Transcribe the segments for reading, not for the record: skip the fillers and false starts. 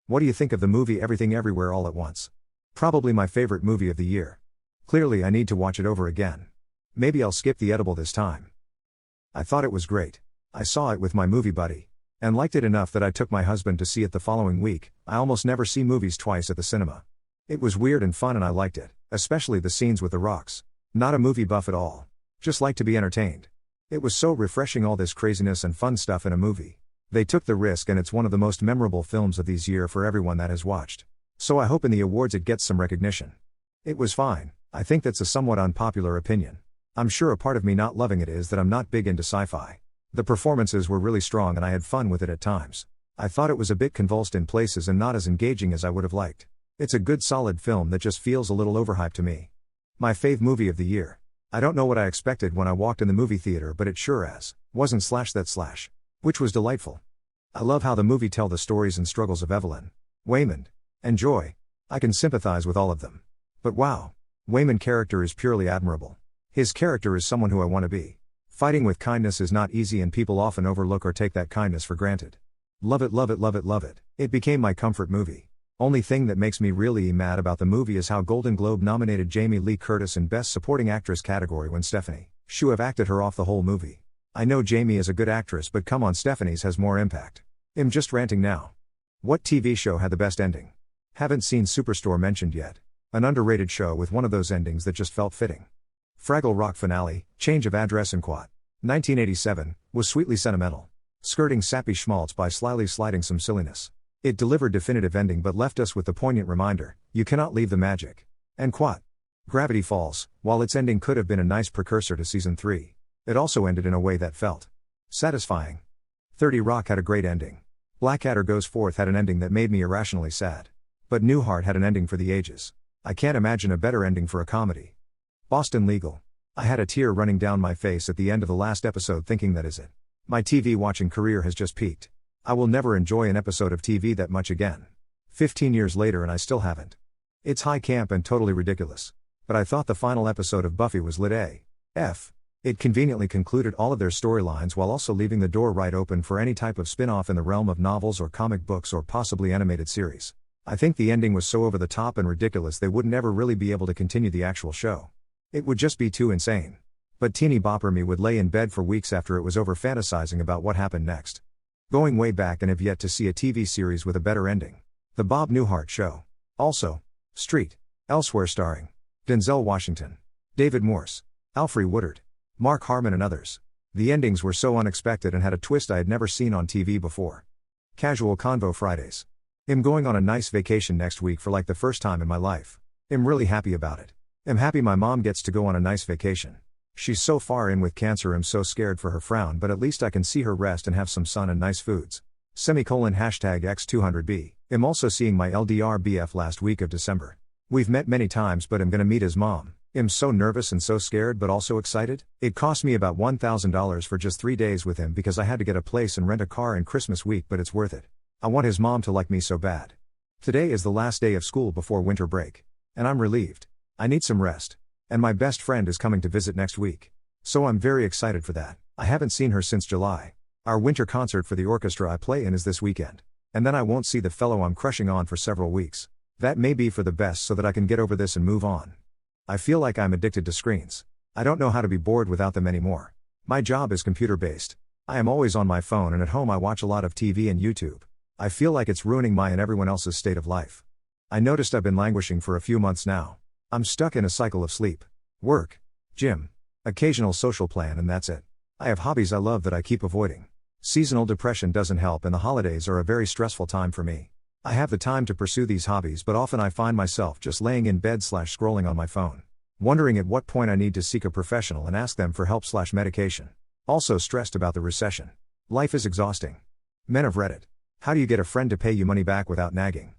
What do you think of the movie Everything Everywhere All at Once? Probably my favorite movie of the year. Clearly I need to watch it over again. Maybe I'll skip the edible this time. I thought it was great. I saw it with my movie buddy. And liked it enough that I took my husband to see it the following week. I almost never see movies twice at the cinema. It was weird and fun and I liked it, especially the scenes with the rocks. Not a movie buff at all. Just like to be entertained. It was so refreshing, all this craziness and fun stuff in a movie. They took the risk and it's one of the most memorable films of these year for everyone that has watched. So I hope in the awards it gets some recognition. It was fine. I think that's a somewhat unpopular opinion. I'm sure a part of me not loving it is that I'm not big into sci-fi. The performances were really strong and I had fun with it at times. I thought it was a bit convulsed in places and not as engaging as I would have liked. It's a good solid film that just feels a little overhyped to me. My fave movie of the year. I don't know what I expected when I walked in the movie theater, but it sure as wasn't /that/, which was delightful. I love how the movie tell the stories and struggles of Evelyn, Waymond, and Joy. I can sympathize with all of them. But wow, Waymond's character is purely admirable. His character is someone who I want to be. Fighting with kindness is not easy and people often overlook or take that kindness for granted. Love it, love it, love it, love it. It became my comfort movie. Only thing that makes me really mad about the movie is how Golden Globe nominated Jamie Lee Curtis in Best Supporting Actress category when Stephanie Hsu have acted her off the whole movie. I know Jamie is a good actress, but come on, Stephanie's has more impact. I'm just ranting now. What TV show had the best ending? Haven't seen Superstore mentioned yet. An underrated show with one of those endings that just felt fitting. Fraggle Rock finale, Change of Address in Quat. 1987, was sweetly sentimental. Skirting sappy schmaltz by slyly sliding some silliness. It delivered definitive ending but left us with the poignant reminder, you cannot leave the magic. And Quat. Gravity Falls, while its ending could have been a nice precursor to season 3, it also ended in a way that felt satisfying. 30 Rock had a great ending. Blackadder Goes Forth had an ending that made me irrationally sad. But Newhart had an ending for the ages. I can't imagine a better ending for a comedy. Boston Legal. I had a tear running down my face at the end of the last episode thinking that is it. My TV watching career has just peaked. I will never enjoy an episode of TV that much again. 15 years later and I still haven't. It's high camp and totally ridiculous. But I thought the final episode of Buffy was lit AF. It conveniently concluded all of their storylines while also leaving the door right open for any type of spin-off in the realm of novels or comic books or possibly animated series. I think the ending was so over the top and ridiculous they wouldn't ever really be able to continue the actual show. It would just be too insane. But teeny bopper me would lay in bed for weeks after it was over fantasizing about what happened next. Going way back and have yet to see a TV series with a better ending. The Bob Newhart Show. Also, Street. Elsewhere starring Denzel Washington, David Morse, Alfre Woodard, Mark Harmon and others. The endings were so unexpected and had a twist I had never seen on TV before. Casual Convo Fridays. I'm going on a nice vacation next week for like the first time in my life. I'm really happy about it. I'm happy my mom gets to go on a nice vacation. She's so far in with cancer, I'm so scared for her frown, but at least I can see her rest and have some sun and nice foods. #X200B. I'm also seeing my LDR BF last week of December. We've met many times but I'm gonna meet his mom. I'm so nervous and so scared but also excited. It cost me about $1,000 for just 3 days with him because I had to get a place and rent a car in Christmas week, but it's worth it. I want his mom to like me so bad. Today is the last day of school before winter break. And I'm relieved. I need some rest. And my best friend is coming to visit next week. So I'm very excited for that. I haven't seen her since July. Our winter concert for the orchestra I play in is this weekend. And then I won't see the fellow I'm crushing on for several weeks. That may be for the best so that I can get over this and move on. I feel like I'm addicted to screens. I don't know how to be bored without them anymore. My job is computer-based. I am always on my phone and at home I watch a lot of TV and YouTube. I feel like it's ruining my and everyone else's state of life. I noticed I've been languishing for a few months now. I'm stuck in a cycle of sleep, work, gym, occasional social plan and that's it. I have hobbies I love that I keep avoiding. Seasonal depression doesn't help and the holidays are a very stressful time for me. I have the time to pursue these hobbies but often I find myself just laying in bed / scrolling on my phone. Wondering at what point I need to seek a professional and ask them for help / medication. Also stressed about the recession. Life is exhausting. Men of Reddit. How do you get a friend to pay you money back without nagging?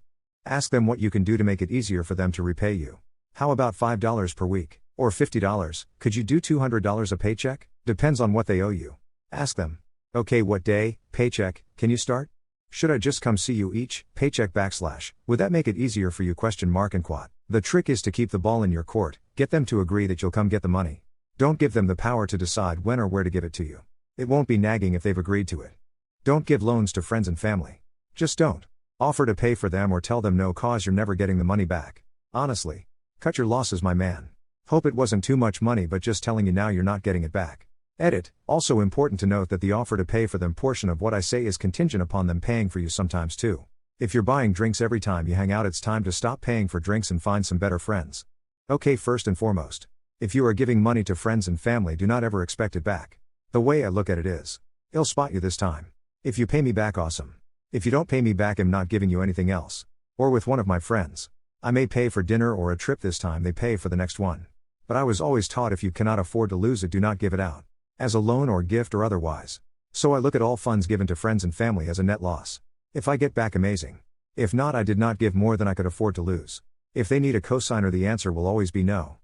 Ask them what you can do to make it easier for them to repay you. How about $5 per week? Or $50? Could you do $200 a paycheck? Depends on what they owe you. Ask them. Okay, what day, paycheck, can you start? Should I just come see you each, paycheck / would that make it easier for you ? And quat. The trick is to keep the ball in your court, get them to agree that you'll come get the money. Don't give them the power to decide when or where to give it to you. It won't be nagging if they've agreed to it. Don't give loans to friends and family. Just don't. Offer to pay for them or tell them no cause you're never getting the money back. Honestly. Cut your losses, my man. Hope it wasn't too much money, but just telling you now you're not getting it back. Edit. Also important to note that the offer to pay for them portion of what I say is contingent upon them paying for you sometimes too. If you're buying drinks every time you hang out, it's time to stop paying for drinks and find some better friends. Okay, first and foremost, if you are giving money to friends and family, do not ever expect it back. The way I look at it is, I'll spot you this time. If you pay me back, awesome. If you don't pay me back, I'm not giving you anything else. Or with one of my friends, I may pay for dinner or a trip, this time they pay for the next one. But I was always taught if you cannot afford to lose it, do not give it out. As a loan or gift or otherwise. So I look at all funds given to friends and family as a net loss. If I get back, amazing. If not, I did not give more than I could afford to lose. If they need a cosigner, the answer will always be no.